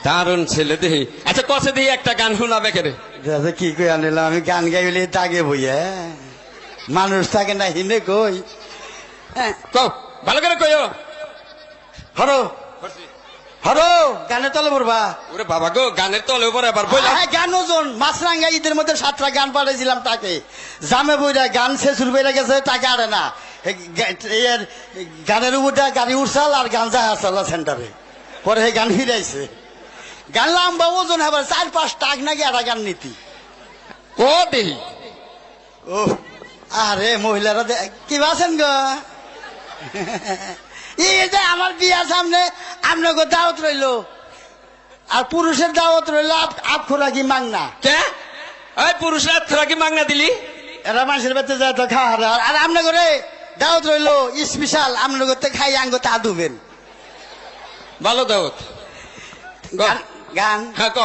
দারুণ ছেলে দেহি। আচ্ছা কষে দিই একটা গান শোনাবে কেরে? দাদা কি কই আনিলাম আমি গান গাইলে তাকে বইয়া মানুষ থাকে না হিনে কই কও ভালো করে কইও। হরো হরো গানে তলে পড়বা। ওরে বাবা গো, গানের তলে উপরে আবার বইলা। হ্যাঁ গান ওজন মাছরাঙ্গা ঈদের মধ্যে 7টা গান পাঠাইছিলাম তাকে, জামে বইরা গান শেষুর বেড়ে গেছে তাকে আরে না এর গানের উপরটা গাড়ি উঠছাল আর গান যা আসল সেন্টারে পরে সেই গান ফিরাইছে। গান লাম্বা ওজন আবার 4-5 টাক নাকি একটা গান নীতি। ও দেহি ও আরে মহিলারা কি আছেন গো? এই যে আমার বিয়ার সামনে আপনাকে দাওয়াত রইলো আর পুরুষের দাওয়াত রইলো আপ খোরাকি মাংনা। কে ওই পুরুষরা তোরা কি মাগনা দিলি? এরা মানুষের বাড়িতে যায় তো খাওয়া আর আপনার করে দাওয়াত রইলো স্পেশাল আপনার করতে খাই আঙ্গ তা দুবেন ভালো দাওত। গান গান হ্যাঁ ক